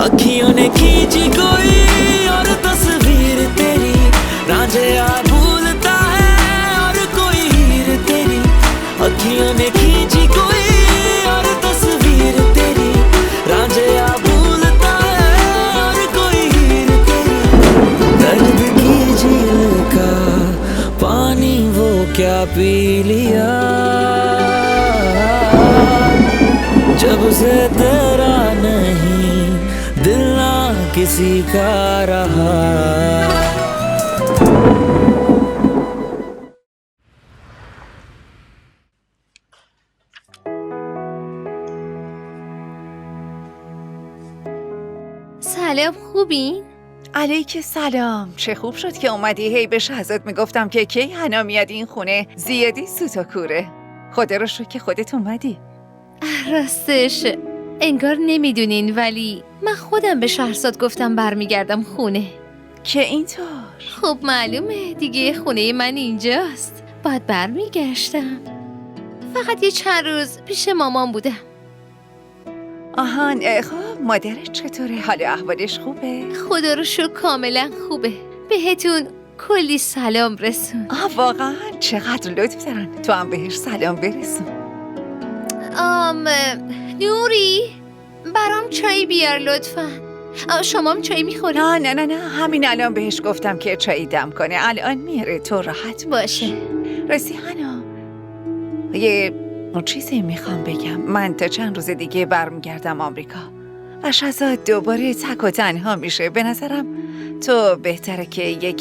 अखियों ने खींची कोई और तस्वीर तेरी, रांझिया भूलता है और कोई हीर तेरी। अखियों ने खींची कोई और तस्वीर तेरी, रांझिया भूलता है और कोई हीर तेरी। दर्द की झील का पानी वो क्या पी लिया, जब से तेरा नहीं दिल ना किसी का रहा। سلام، خوبین؟ علیک سلام. چه خوب شد که اومدی. هی به شهزاد میگفتم که کی حنا میاد این خونه، زیادی سوت و کوره. خدا رو شکر که خودت اومدی. راستش انگار نمیدونین، ولی من خودم به شهرزاد گفتم برمیگردم خونه. که اینطور؟ خب معلومه دیگه، خونه من اینجاست. باید برمیگشتم. فقط یه چند روز پیش مامان بودم. آهان. خب مادرت چطوره؟ حال احوالش خوبه؟ خدا رو شکر کاملا خوبه. بهتون کلی سلام رسون. واقعا چقدر لطف دارن. تو هم بهش سلام برسون. نوری برام چای بیار لطفا. شما هم چای میخوری؟ نه همین الان بهش گفتم که چای دم کنه، الان میاره. تو راحت باشه. راستی حنا، یه چیزی میخوام بگم. من تا چند روز دیگه برمیگردم آمریکا و شهزاد دوباره تک و تنها میشه. به نظرم تو بهتره که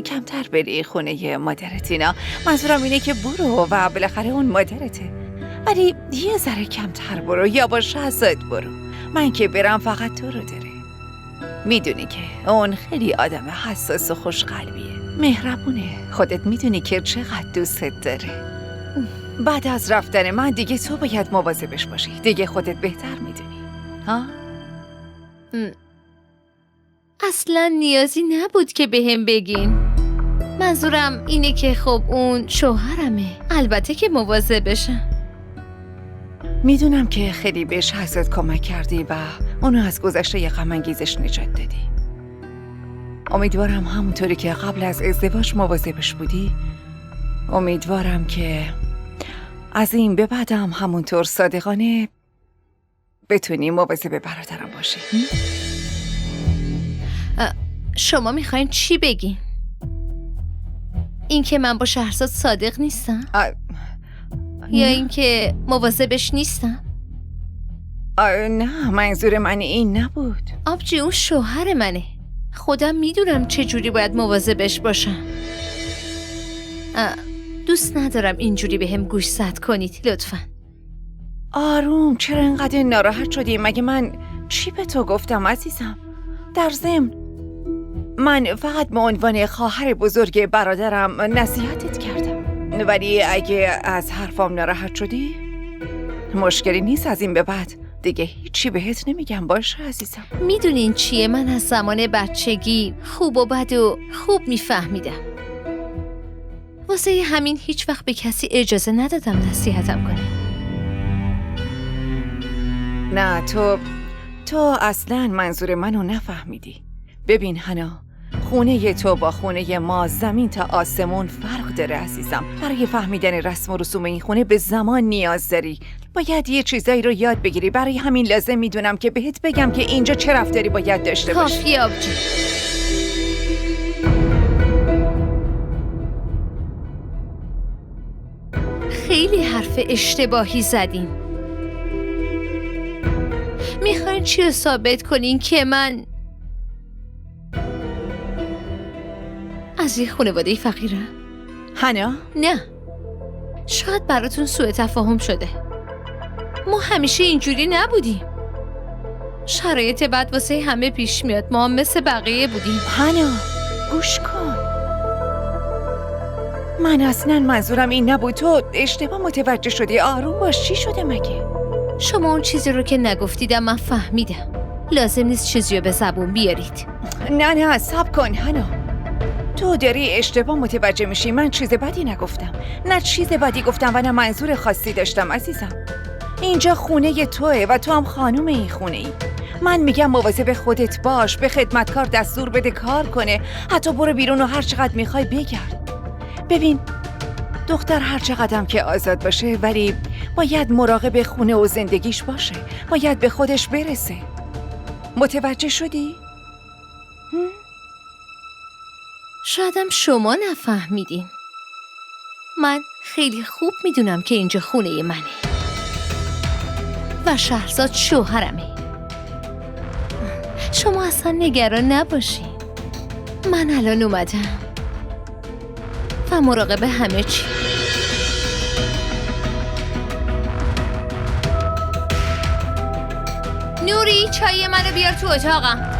کمتر بری خونه مادرت. اینا منظورم اینه که برو و بالاخره اون مادرته، ولی یه ذره کمتر برو یا با شهزاد برو. من که برم فقط تو رو داره. میدونی که اون خیلی آدم حساس و خوشقلبیه، مهربونه. خودت میدونی که چقدر دوستت داره. بعد از رفتن من دیگه تو باید مواظبش باشی. دیگه خودت بهتر میدونی. ها؟ اصلا نیازی نبود که بهم بگین. منظورم اینه که خب اون شوهرمه، البته که مواظبشم. میدونم که خیلی به شهزاد کمک کردی و اونو از گذشته غم انگیزش نجات دادی. امیدوارم همونطوری که قبل از ازدواج مواظبش بودی، امیدوارم که از این به بعدم همونطور صادقانه بتونی مواظب برادرم باشی. شما میخواین چی بگین؟ این که من با شهرزاد صادق نیستم؟ یا این که مواظبش نیستم؟ نه، منظور من این نبود. آبجی اون شوهر منه. خودم میدونم چه جوری باید مواظبش باشم. دوست ندارم اینجوری بهم گوشزد کنید لطفاً. آروم، چرا اینقدر ناراحت شدی؟ مگه من چی به تو گفتم عزیزم؟ در ضمن من فقط به عنوان خواهر بزرگ برادرم نصیحتت کردم، ولی اگه از حرفام ناراحت شدی مشکلی نیست. از این به بعد دیگه هیچی بهت نمیگم، باشه عزیزم؟ میدونین چیه، من از زمان بچگی خوب و بد و خوب میفهمیدم. واسه همین هیچ وقت به کسی اجازه ندادم نصیحتم کنه. نه، تو اصلا منظور منو نفهمیدی. ببین حنا، خونه تو با خونه ما زمین تا آسمون فرق داره عزیزم. برای فهمیدن رسم و رسوم این خونه به زمان نیاز داری. باید یه چیزایی رو یاد بگیری. برای همین لازم میدونم که بهت بگم که اینجا چه رفتاری باید داشته باشی. کافیه آبجی. خیلی حرف اشتباهی زدین. میخواین چی رو ثابت کنین؟ که من از یه خانواده فقیرم؟ حنا؟ نه، شاید براتون سوء تفاهم شده. ما همیشه اینجوری نبودیم. شرایط بد واسه همه پیش میاد، ما هم مثل بقیه بودیم. حنا گوش کن، من اصلا منظورم این نبود. تو اشتباه متوجه شدی. آروم باش. چی شده مگه؟ شما اون چیزی رو که نگفتیدم من فهمیدم. لازم نیست چیزی رو به زبون بیارید. نه صبر کن حنا، تو داری اشتباه متوجه میشی. من چیز بدی نگفتم، نه چیز بدی گفتم و نه منظور خاصی داشتم عزیزم. اینجا خونه توه و تو هم خانوم این خونه ای. من میگم مواظب خودت باش، به خدمتکار دستور بده کار کنه، حتی برو بیرون و هر چقدر میخوای بگرد. ببین دختر هر چقدر که آزاد باشه ولی باید مراقب خونه و زندگیش باشه، باید به خودش برسه. متوجه شدی؟ شایدم شما نفهمیدین. من خیلی خوب میدونم که اینجا خونه منه و شهرزاد شوهرمه. شما اصلا نگران نباشین. من الان اومدم و مراقب همه چی. نوری چای منو بیار تو اتاقم.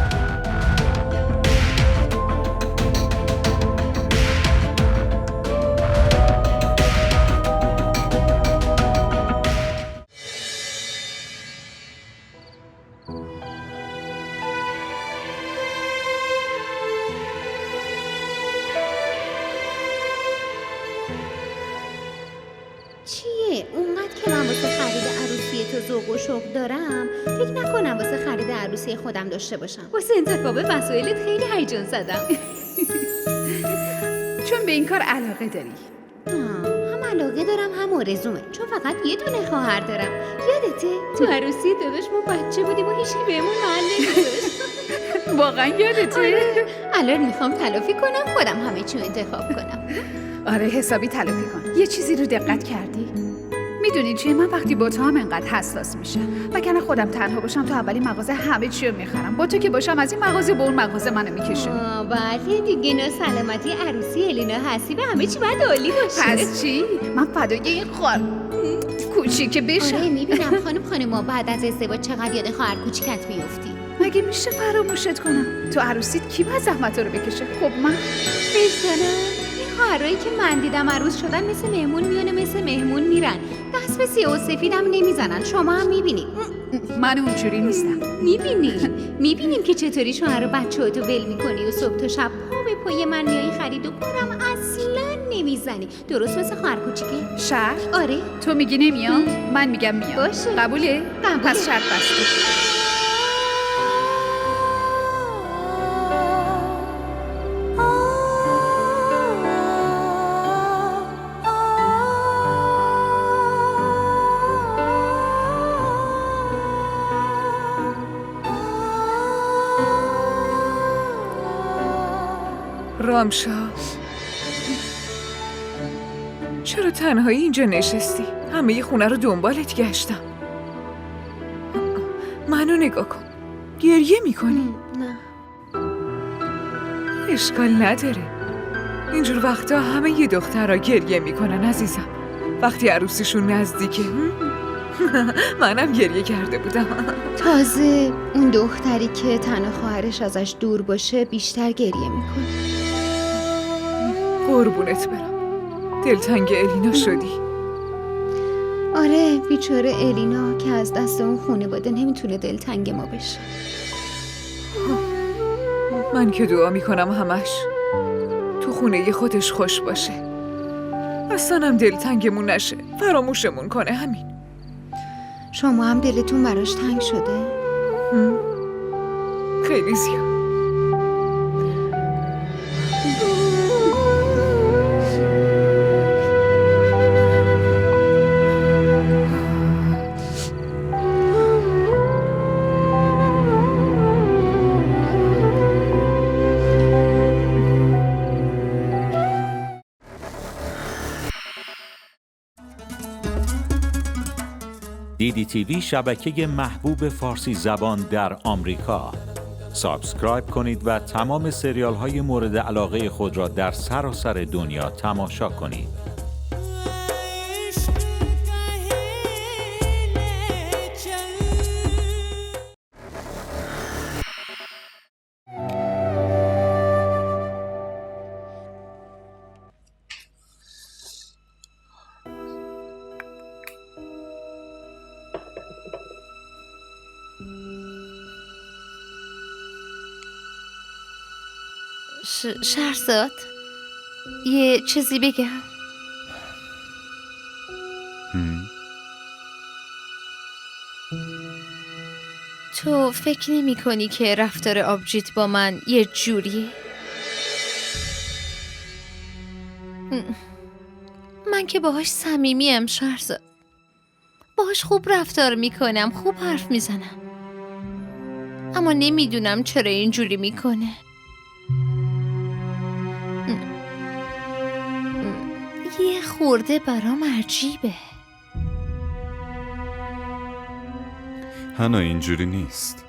چیه؟ اونقدر که من واسه خرید عروسی تو ذوق و شوق دارم، فکر نکنم واسه خرید عروسی خودم داشته باشم. واسه انتخاب وسایلت خیلی هیجان زدم. چون به این کار علاقه داری. هم علاقه دارم هم آرزومه، چون فقط یه دونه خواهر دارم. یادته؟ تو عروسی داداش ما بچه بودیم و هیچکی بهمون محل نمیذاشت. واقعا یادته؟ الان میخوام تلافی کنم، خودم همه چی انتخاب کنم. آره حسابی تلافی کن. یه چیزی رو دقت کردی؟ میدونی چیه؟ من وقتی با تو هم انقدر حساس میشم. وگرنه خودم تنها باشم تو اولین مغازه همه چی رو میخرم. با تو که باشم از این مغازه به اون مغازه منو میکشونی. بله دیگه، نه سلامتی عروسی الینا هستی و همه چی باید عالی باشه. پس چی؟ من فدای این خال کوچیک بشم. آره میبینم خانم بعد از ازدواج چقدر یاد خواهر کوچیکت میافتی. مگه میشه فراموشت کنم؟ تو عروسیت کی باید زحمت رو بکشه؟ خب من خواهرایی که من دیدم عروس شدن مثل مهمون میانه مثل مهمون میرن، دست به سیاه و سفیدم نمیزنن. شما هم میبینید. من اونجوری نیستم. میبینیم که چطوری شوهر و بچه‌هاتو ول میکنی و صبح تا شب پا به پای من میای خرید و کارم اصلا نمیزنی. درست مثل خواهر کوچیکه. شرط؟ آره. تو میگی نمیام؟ من میگم میام. باشه. قبوله؟ پس شرط بسته. رامشا چرا تنهایی اینجا نشستی؟ همه خونه رو دنبالت گشتم. منو نگاه کن، گریه میکنی؟ نه اشکال نداره، اینجور وقتا همه یه دخترها گریه میکنن عزیزم. وقتی عروسیشون نزدیکه. منم گریه کرده بودم. تازه اون دختری که تنها خواهرش ازش دور باشه بیشتر گریه میکنه. قربونت برم، دلتنگ الینا شدی. آره بیچاره الینا که از دست اون خانواده نمیتونه دلتنگ ما بشه. من که دعا میکنم همش تو خونه خودش خوش باشه، اصلا هم دلتنگمون نشه، فراموشمون کنه. همین. شما هم دلتون براش تنگ شده؟ خیلی زیاد. DDTV شبکه محبوب فارسی زبان در آمریکا. سابسکرایب کنید و تمام سریال های مورد علاقه خود را در سراسر دنیا تماشا کنید. شهرزاد یه چیزی بگم. فکر نمی کنی که رفتار آبجیت با من یه جوریه؟ من که باهاش صمیمیم شهرزاد. باهاش خوب رفتار میکنم، خوب حرف میزنم. اما نمیدونم چرا اینجوری میکنه. یه خورده برام عجیبه. هنا اینجوری نیست.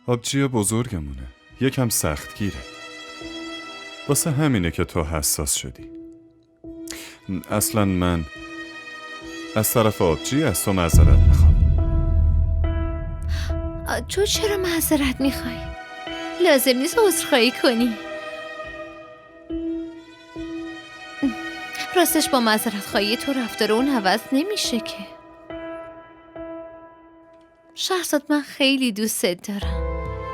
آبجی بزرگمونه، یکم سختگیره. واسه همینه که تو حساس شدی. اصلا من از طرف آبجی از تو معذرت میخوام. تو چرا معذرت میخوای؟ لازم نیست عذرخواهی کنی. راستش با معذرت خواهی تو رفتار اون عوض نمیشه که. شهرزاد من خیلی دوستت دارم.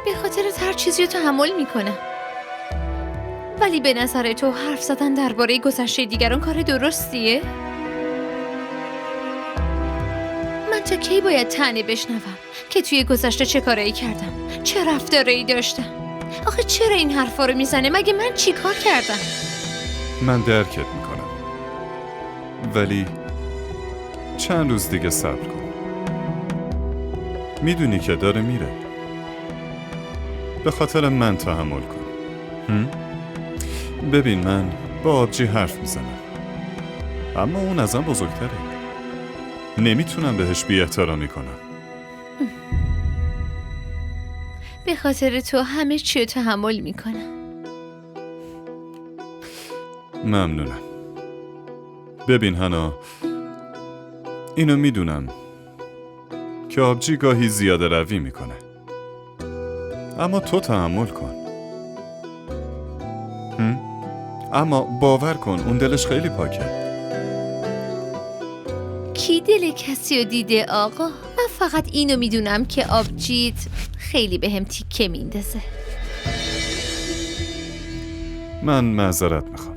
به خاطرت هر چیزی رو تحمل میکنم. ولی به نظر تو حرف زدن درباره گذشته دیگران کار درستیه؟ من تا کی باید طعنه بشنوم که توی گذشته چه کارایی کردم؟ چه رفتارایی داشتم؟ آخه چرا این حرفا رو میزنه؟ مگه من چی کار کردم؟ من درکت میکنم، ولی چند روز دیگه صبر کن. میدونی که داره میره. به خاطر من تحمل کن. ببین من با آبجی حرف میزنم، اما اون ازم بزرگتره. نمیتونم بهش بی احترامی کنم. به خاطر تو همه چی رو تحمل میکنم. ممنونم. ببین هنا، اینو میدونم که آبجی گاهی زیاده روی میکنه، اما تو تحمل کن. اما باور کن اون دلش خیلی پاکه. کی دل کسی رو دیده آقا؟ من فقط اینو میدونم که آبجیت خیلی بهم تیکه میندازه. من معذرت میخوام.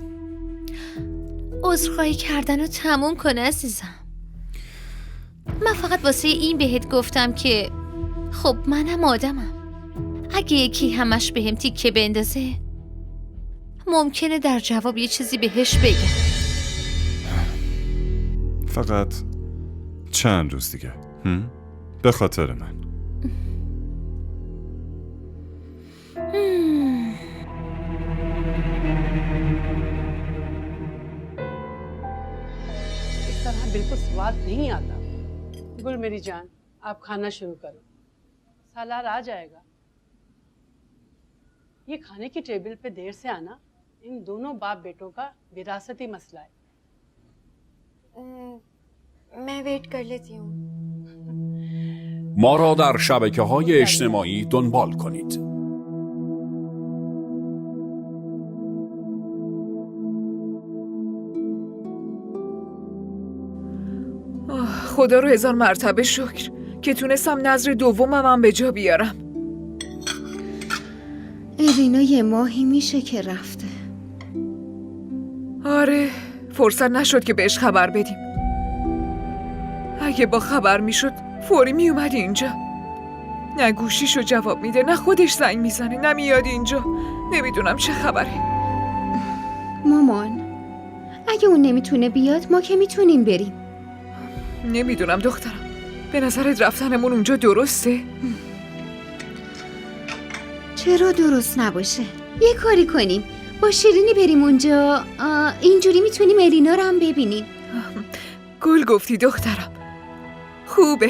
عذرخواهی کردن رو تموم کن عزیزم. من فقط واسه این بهت گفتم که خب منم آدمم. اگه یکی همش بهم تیکه بندازه ممکنه در جواب یه چیزی بهش بگم. فقط چند روز دیگه. به خاطر من. इस तरह बिल्कुल स्वाद नहीं आता। गुल मेरी जान, आप खाना शुरू करो, सालार आ जाएगा। ये खाने की टेबल पे देर से आना इन दोनों बाप बेटों का विरासती मसला है। मैं वेट कर लेती हूँ. ما را در شبکه‌های اجتماعی دنبال کنید. خدا رو 1000 مرتبه شکر که تونستم نظر دومم به جا بیارم. الینا یه ماهی میشه که رفته. آره، فرصت نشد که بهش خبر بدیم. اگه با خبر میشد فوری میومد اینجا. نه گوشیشو جواب میده، نه خودش زنگ میزنه، نه میاد اینجا. نمیدونم چه خبره. مامان، اگه اون نمیتونه بیاد ما که میتونیم بریم. نمیدونم دخترم، به نظرت رفتنمون اونجا درسته؟ چرا درست نباشه؟ یه کاری کنیم، با شیرینی بریم اونجا. اینجوری میتونیم الینا رو هم ببینیم. گل گفتی دخترم. خوبه،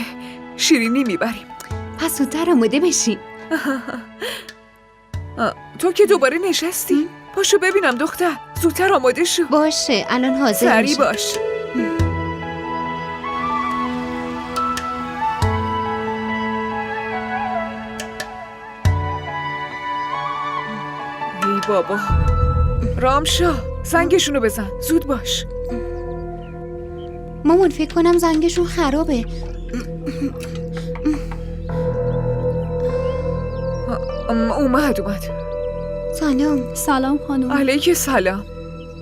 شیرینی میبریم. پس زودتر آماده بشیم. تو که دوباره نشستی؟ پاشو ببینم دختر، زودتر آماده شو. باشه، الان حاضر میشم. سریع باش. ای بابا، رامشا زنگشونو بزن، زود باش. مامان فکر کنم زنگشون خرابه. اومد. سلام خانم. علیک سلام.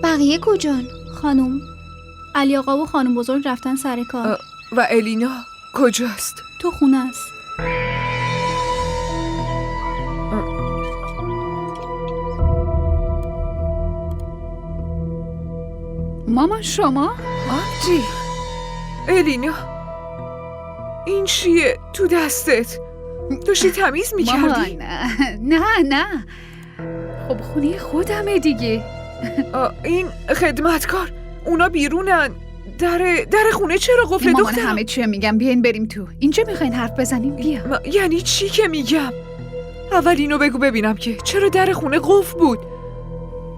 بقیه کجان؟ خانم علی آقا و خانم بزرگ رفتن سر کار. و الینا کجاست؟ تو خونه است. مامان شما؟ آبجی الینا این چیه تو دستت؟ داشتی تمیز میکردی؟ مامان نه خب خونه خودمه دیگه. این خدمتکار اونا بیرونن. در خونه چرا قفله مامان دخترم؟ همه چیه میگم بیاین بریم تو. اینجا میخواین حرف بزنیم؟ بیا. یعنی چی که میگم؟ اول اینو بگو ببینم که چرا در خونه قفل بود؟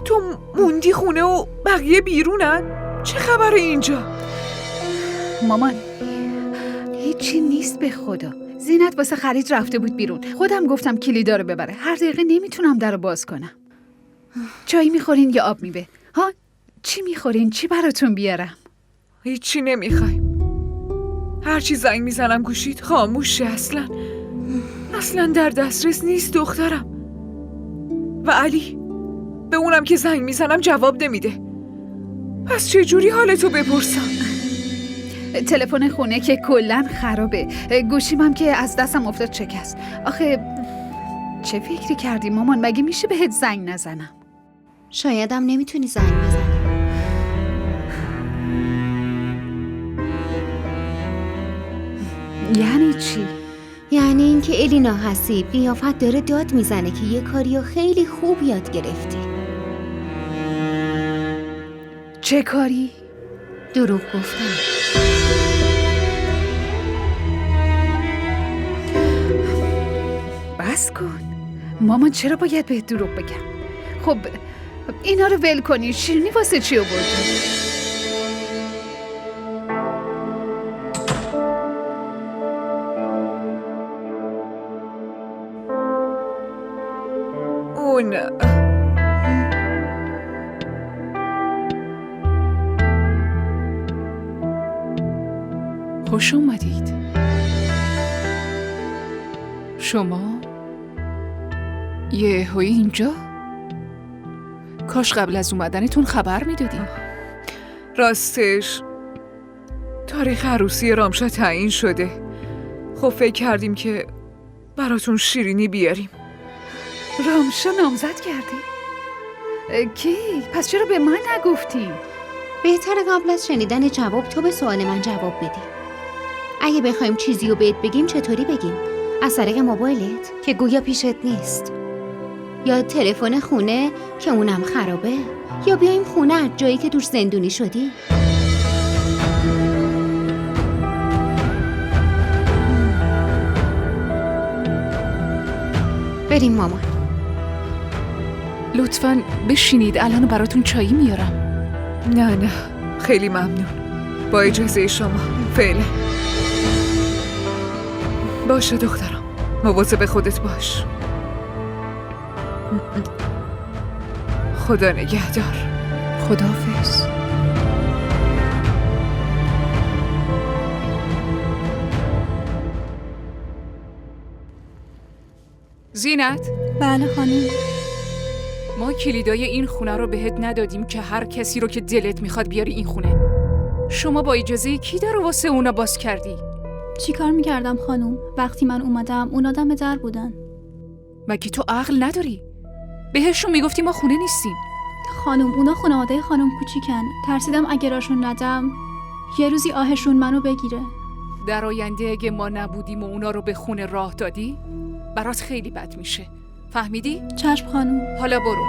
تو موندی خونه و بقیه بیرونن؟ چه خبره اینجا؟ مامان هیچی نیست به خدا. زینت واسه خرید رفته بود بیرون. خودم گفتم کلیدا رو ببره. هر دقیقه نمیتونم در رو باز کنم. چای میخورین یا آب میوه؟ ها چی میخورین؟ چی براتون بیارم؟ هیچی نمیخوایم. هرچی زنگ میزنم گوشید خاموشه. اصلا در دسترس نیست دخترم. و علی به اونم که زنگ میزنم جواب نمیده. پس چه جوری حالتو بپرسم؟ تلفن خونه که کلن خرابه. گوشیم هم که از دستم افتاد شکست. آخه چه فکری کردی مامان؟ مگه میشه بهت زنگ نزنم؟ شایدم نمیتونی زنگ بزنی. یعنی چی؟ یعنی اینکه الینا هستی قیافت داره داد میزنه که یه کاریو خیلی خوب یاد گرفتی. چه کاری؟ دروغ گفتن. بس کن مامان، چرا باید بهت دروغ بگم؟ خب اینا رو ول کنی. شیرینی واسه چی آوردی؟ اون خوش اومدید. شما یهویی اینجا؟ کاش قبل از اومدنتون خبر میدادیم. راستش تاریخ عروسی رامشا تعیین شده. خب فکر کردیم که براتون شیرینی بیاریم. رامشا نامزد کردی؟ کی؟ پس چرا به من نگفتیم؟ بهتره قبل از شنیدن جواب تو به سوال من جواب بدی. اگه بخوایم چیزی رو بهت بگیم چطوری بگیم؟ از طریق موبایلت که گویا پیشت نیست، یا تلفن خونه که اونم خرابه، یا بیایم خونه جایی که توش زندونی شدی؟ بریم مامان. لطفاً بشینید، الان براتون چایی میارم. نه خیلی ممنون. با اجازه شما. فعلا. باشه دخترم، مواظب خودت باش. خدا نگهدار. خداحافظ. زینت؟ بله خانم. ما کلیدای این خونه رو بهت ندادیم که هر کسی رو که دلت میخواد بیاری این خونه. شما با اجازه کی در رو واسه اونا باز کردی؟ چی کار میکردم خانم؟ وقتی من اومدم اونا دم در بودن. مگه تو عقل نداری؟ بهشون میگفتی ما خونه نیستیم. خانم اونا خانواده خانم کوچیکن. ترسیدم اگه راشون ندم یه روزی آهشون منو بگیره. در آینده اگه ما نبودیم و اونا رو به خونه راه دادی برات خیلی بد میشه. فهمیدی؟ چشم خانم. حالا برو.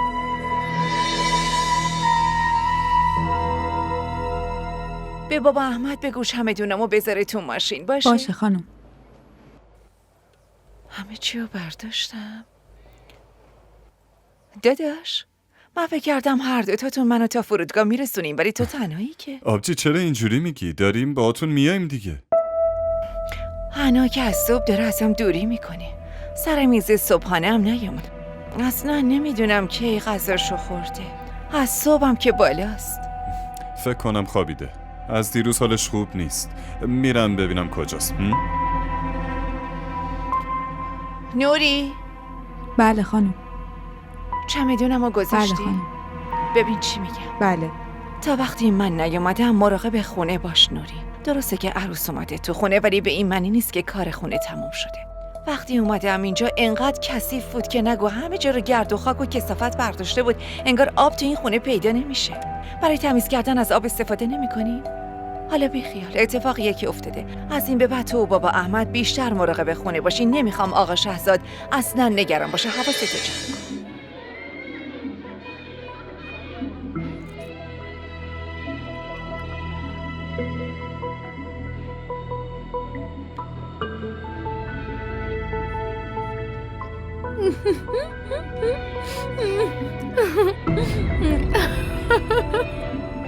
به بابا احمد بگو چمدونمو بذاره تو ماشین. باشه خانم. همه چی رو برداشتم. داداش من فکر کردم هر دوتاتون منو تا فرودگاه میرسونیم، ولی تو تنهایی که. آبجی چرا اینجوری میگی؟ داریم باهاتون میایم دیگه. حنا که از صبح داره ازم دوری میکنه. سر میز صبحانه هم نیومد. اصلا نمیدونم کی غذاشو خورده. از صبحم که بالاست. فکر کنم خوابیده. از دیروز حالش خوب نیست. میرم ببینم کجاست. نوری؟ بله خانم. چمدونمو گذاشتی؟ بله خانم. ببین چی میگم. بله. تا وقتی من نیومدم مراقب خونه باش نوری. درسته که عروس اومده تو خونه، ولی به این معنی نیست که کار خونه تموم شده. وقتی اومدم اینجا انقدر کثیف بود که نگو، همه جا رو گرد و خاک و کثافت برداشته بود. انگار آب تو این خونه پیدا نمیشه. برای تمیز کردن از آب استفاده نمی‌کنی؟ حالا بیخیال، اتفاقیه که افتاده. از این به بعد تو و بابا احمد بیشتر مراقب خونه باشین. نمیخوام آقا شهزاد اصلا نگران باشه. حواستو جمع کن.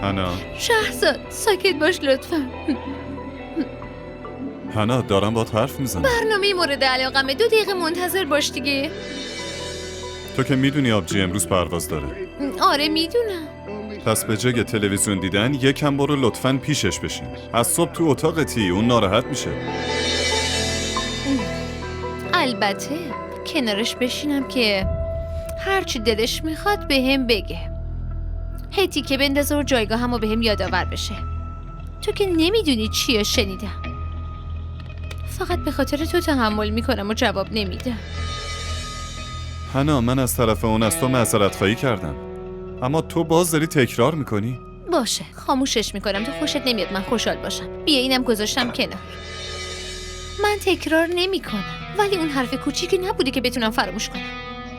هنا، شهزاد ساکت باش لطفا. هنا دارم باهات حرف میزنم. برنامه مورد علاقمه، 2 دقیقه منتظر باش دیگه. تو که میدونی آبجی امروز پرواز داره. آره میدونم. پس به جای تلویزیون دیدن یکم برو لطفاً پیشش بشین. از صبح تو اتاقتی، اون ناراحت میشه. البته کنارش بشینم که هرچی دلش میخواد بهم بگه. هیتی که بندازه و جایگاهمو بهم یادآور بشه. تو که نمیدونی چیو شنیدم. فقط به خاطر تو تحمل میکنم و جواب نمیدم. هنا، من از طرف اون از تو معذرت خواهی کردم، اما تو باز داری تکرار میکنی. باشه خاموشش میکنم. تو خوشت نمیاد من خوشحال باشم. بیا اینم گذاشتم کنار. من تکرار نمیکنم، ولی اون حرف کوچیکی نبوده که بتونم فراموش کنم.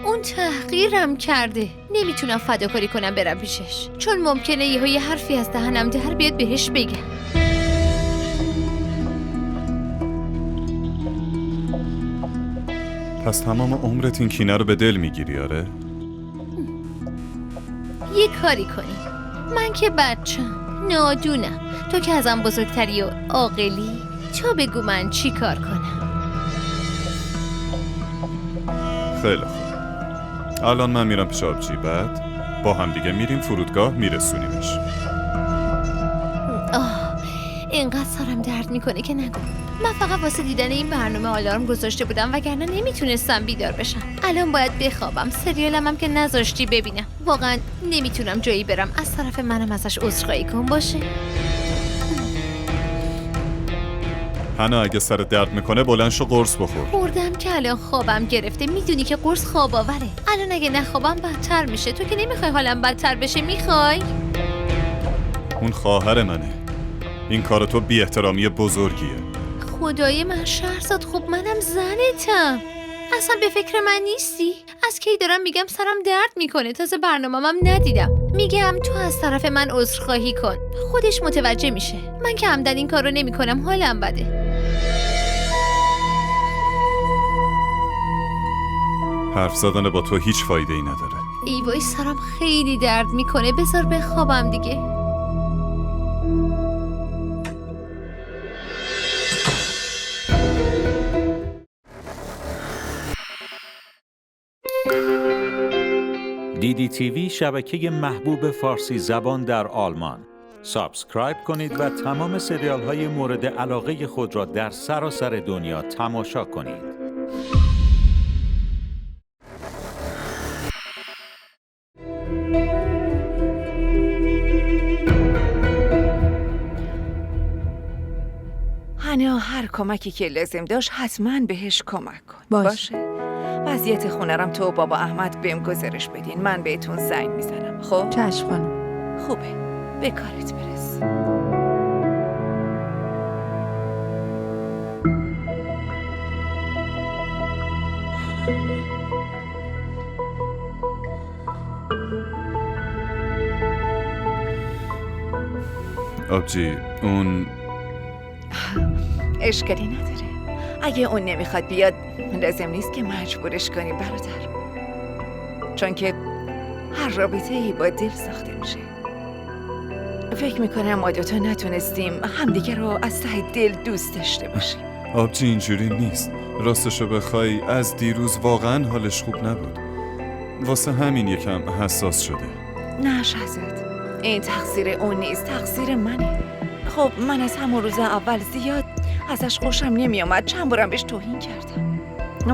اون تحقیرم کرده. نمیتونم فداکاری کنم برم پیشش، چون ممکنه یه حرفی از دهنم در بیاد بهش بگم. پس تمام عمرت این کینه رو به دل میگیری؟ آره؟ یه کاری کنی. من که بچم، نادونم. تو که ازم بزرگتری و عاقلی، تو بگو من چی کار کنم. خیلی خوب. الان من میرم پیش آبجی، بعد با هم دیگه میریم فرودگاه میرسونیمش. اینقدر سرم درد میکنه که نگو. من فقط واسه دیدن این برنامه آلارم گذاشته بودم، وگرنه نمیتونستم بیدار بشم. الان باید بخوابم. سریالم هم که نذاشتی ببینم. واقعا نمیتونم جایی برم. از طرف منم ازش عذرخواهی کن باشه. هنا اگه سر درد میکنه بلند شو قرص بخور. خوردم که الان خوابم گرفته. میدونی که قرص خواب آوره. الان اگه نخوابم بدتر میشه. تو که نمیخوای حالم بدتر بشه. میخوای؟ اون خواهر منه. این کار تو بی احترامی بزرگیه. خدای من شهرزاد، خب منم زنتم. اصلا به فکر من نیستی؟ از کی دارم میگم سرم درد میکنه؟ تازه برنامه‌ام ندیدم. میگم تو از طرف من عذرخواهی کن. خودش متوجه میشه. من که عمدن این کارو نمیکنم. حالم بده. حرف زدن با تو هیچ فایده ای نداره. ای وای سرم خیلی درد میکنه. بذار بخوابم دیگه. DDTV شبکه محبوب فارسی زبان در آلمان. سابسکرایب کنید و تمام سریال های مورد علاقه خود را در سراسر دنیا تماشا کنید. هنا هر کمکی که لازم داشت حتما بهش کمک کن. باشه؟ وضعیت خونرم تو و بابا احمد بهم گزارش بدین. من بهتون زنگ میزنم. خب؟ چشم خانم. خوبه. به کارت برس. آبجی، اون اشکالی نداره. اگه اون نمیخواد بیاد لازم نیست که مجبورش کنی برادر، چون که هر رابطه ای با دل ساخته میشه. فکر میکنم ما دوتا نتونستیم همدیگه رو از ته دل دوست داشته باشیم. آبجی اینجوری نیست. راستشو بخوای از دیروز واقعا حالش خوب نبود. واسه همین یکم حساس شده. نه شهزاد، این تقصیر اون نیست، تقصیر منه. خب من از همون روز اول زیاد ازش خوشم نمی اومد. چند بارم بهش توهین کردم.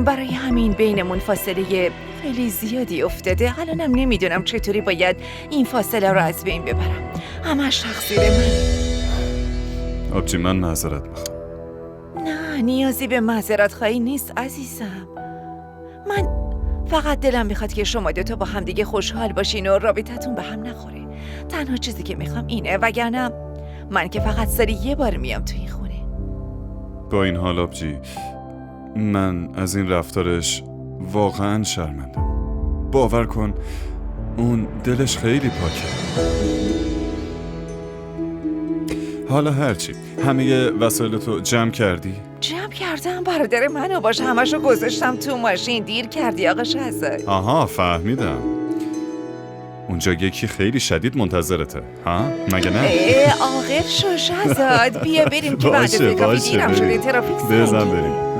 برای همین بینمون فاصله خیلی زیادی افتاده. الانم نمیدونم چطوری باید این فاصله رو از بین ببرم. همش تقصیر منه. آبجی من معذرت میخوام. نه نیازی به معذرت خواهی نیست عزیزم. من فقط دلم میخواد که شما دوتا با هم دیگه خوشحال باشین و رابطتون به هم نخوره. تنها چیزی که میخوام اینه، وگرنه من که فقط سری یه بار میام تو این خونه. با این حال آبجی، من از این رفتارش واقعا شرمندم. باور کن اون دلش خیلی پاکه. حالا هرچی، همه وسایلتو جمع کردی؟ جمع کردم برادر منو باشه، همشو گذاشتم تو ماشین. دیر کردی آقا شهزاد. آها فهمیدم. اونجا یکی خیلی شدید منتظرته ها؟ مگه نه؟ عاقل شو شهزاد. بیا بریم که بعد از کافی دیرم شده. ترافیک بزن بریم.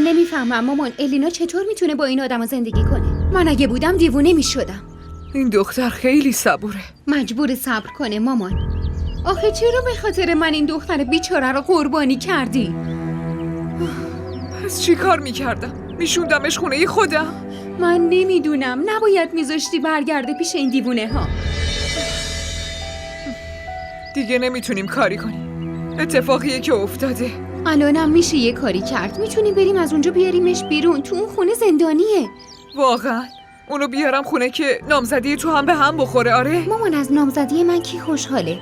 نمیفهمم مامان، الینا چطور میتونه با این آدم زندگی کنه؟ من اگه بودم دیوونه میشدم. این دختر خیلی صبوره. مجبور صبر کنه مامان. آخه چرا به خاطر من این دختر بیچاره رو قربانی کردی؟ پس چی کار میکردم؟ میشوندمش خونه خودم؟ من نمیدونم، نباید میذاشتی برگرده پیش این دیوونه ها. دیگه نمیتونیم کاری کنیم. اتفاقیه که افتاده. الانم میشه یه کاری کرد. میتونیم بریم از اونجا بیاریمش بیرون. تو اون خونه زندانیه. واقعا؟ اونو بیارم خونه که نامزدی تو هم به هم بخوره؟ آره؟ مامان از نامزدی من کی خوشحاله؟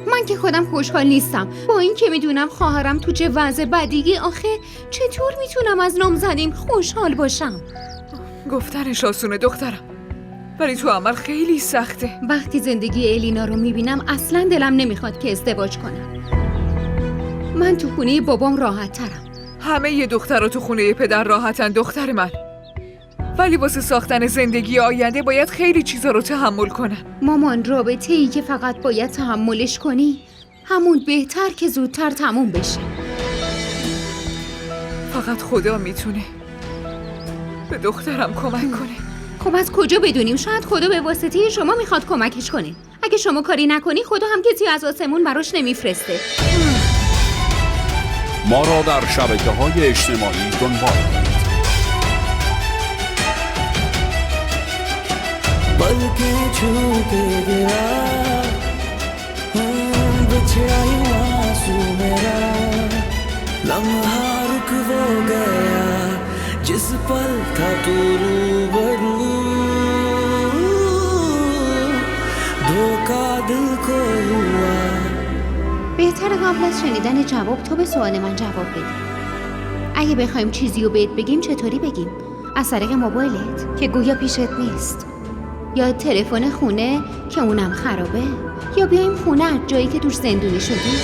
من که خودم خوشحال نیستم. با این که میدونم خواهرم تو چه وضع بدیه. آخه چطور میتونم از نامزدیم خوشحال باشم؟ گفتنش آسونه دخترم، ولی تو عمل خیلی سخته. وقتی زندگی الینا رو میبینم اصلا دلم نمیخواد که ازدواج کنم. من تو خونه بابام راحت ترم. همه یه دختر رو تو خونه پدر راحتن دختر من، ولی واسه ساختن زندگی آینده باید خیلی چیزا رو تحمل کنن. مامان رابطه ای که فقط باید تحملش کنی همون بهتر که زودتر تموم بشه. فقط خدا میتونه به دخترم کمک کنه. خب از کجا بدونیم؟ شاید خدا به واسطه شما میخواد کمکش کنه. اگه شما کاری نکنی خدا هم کسی از آسمون براش نمیفرسته. ما را در شبکه‌های اجتماعی دنبال کنید. पलके छू के गिरा बिछड़ा हुआ आंसू मेरा लम्हा रुक वो गया जिस पल था तू रूबरू धोखा दिल को हुआ. بهتره قبل از شنیدن جواب تو به سوال من جواب بدی. اگه بخوایم چیزی رو بهت بگیم چطوری بگیم؟ از طریق موبایلت که گویا پیشت نیست، یا تلفن خونه که اونم خرابه، یا بیایم خونه جایی که توش زندونی شدی؟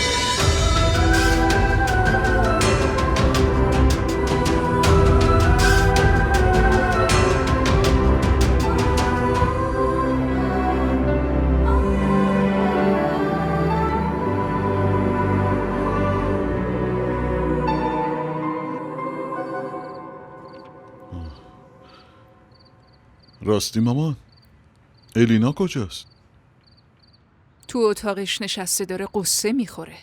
راستی مامان، الینا کجاست؟ تو اتاقش نشسته داره قصه میخوره.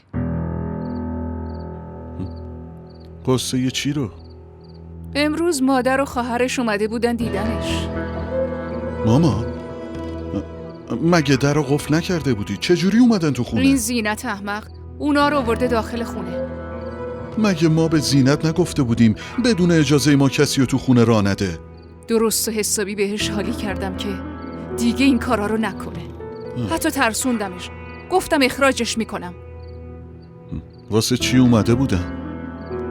قصه یه چی رو؟ امروز مادر و خواهرش اومده بودن دیدنش. مامان مگه در رو قفل نکرده بودی؟ چجوری اومدن تو خونه؟ این زینت احمق اونا رو آورده داخل خونه. مگه ما به زینت نگفته بودیم بدون اجازه ما کسی رو تو خونه راه نده؟ درست و حسابی بهش حالی کردم که دیگه این کارا رو نکنه. حتی ترسوندمش، گفتم اخراجش میکنم. واسه چی اومده بودن؟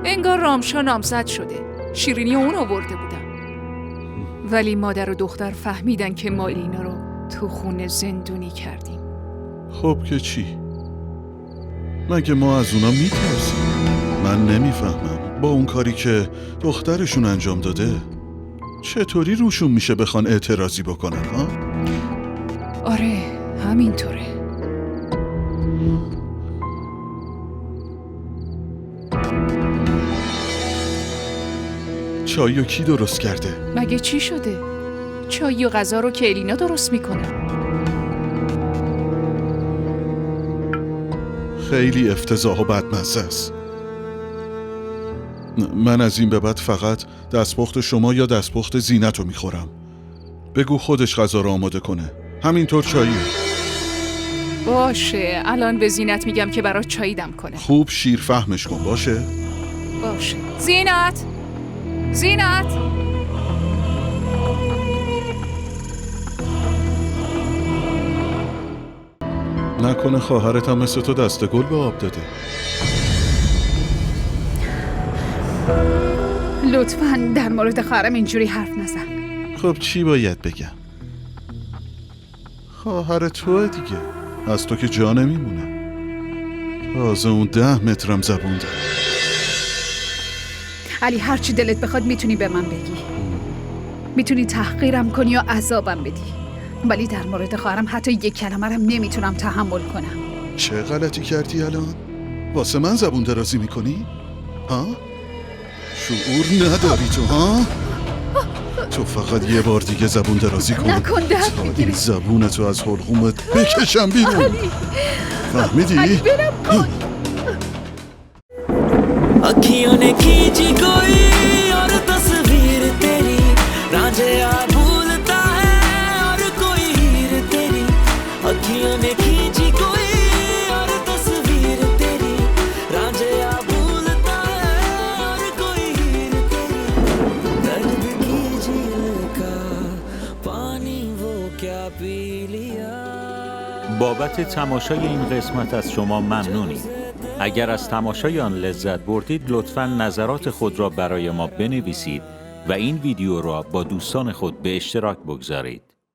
انگار رامشا نامزد شده، شیرینی اون آورده بودن. ولی مادر و دختر فهمیدن که ما اینا رو تو خونه زندونی کردیم. خب که چی؟ مگه ما از اونا میترسیم؟ من نمیفهمم با اون کاری که دخترشون انجام داده چطوری روشون میشه بخوان اعتراضی بکنن ها؟ آره همینطوره. چای و کی درست کرده؟ مگه چی شده؟ چای و غذا رو که الینا درست میکنه. خیلی افتضاح و بدمزه است. من از این به بعد فقط دستپخت شما یا دستپخت زینت رو میخورم. بگو خودش غذا رو آماده کنه. همینطور چایی. باشه، الان به زینت میگم که برات چایی دم کنه. خوب شیر فهمش کن. باشه؟ باشه. زینت! زینت! نکنه خواهرت هم مثل تو دست گل به آب داده. لطفاً در مورد خواهرم اینجوری حرف نزن. خب چی باید بگم؟ خواهر توه دیگه. از تو که جا نمیمونه. تازه اون 10 مترم زبون داره. علی هر چی دلت بخواد میتونی به من بگی. میتونی تحقیرم کنی یا عذابم بدی. ولی در مورد خواهرم حتی یک کلمه رم نمیتونم تحمل کنم. چه غلطی کردی الان؟ واسه من زبون درازی میکنی؟ ها؟ شعور نداری تو ها؟ تو فقط یه بار دیگه زبون درازی کن. نکن درد تا میگیری. این زبونتو از حلقومت بکشم بیرون. فهمیدی؟ علی برم کن. अखियों ने खींची कोई और तस्वीर तेरी रांझिया भूलता है और कोई हीर तेरी अखियों ने खींची कोई और तस्वीर तेरी रांझिया भूलता है और कोई हीर तेरी दर्द की झील का पानी वो क्या पी लिया. بابت تماشای این قسمت از شما ممنونیم. اگر از تماشای آن لذت بردید لطفاً نظرات خود را برای ما بنویسید و این ویدیو را با دوستان خود به اشتراک بگذارید.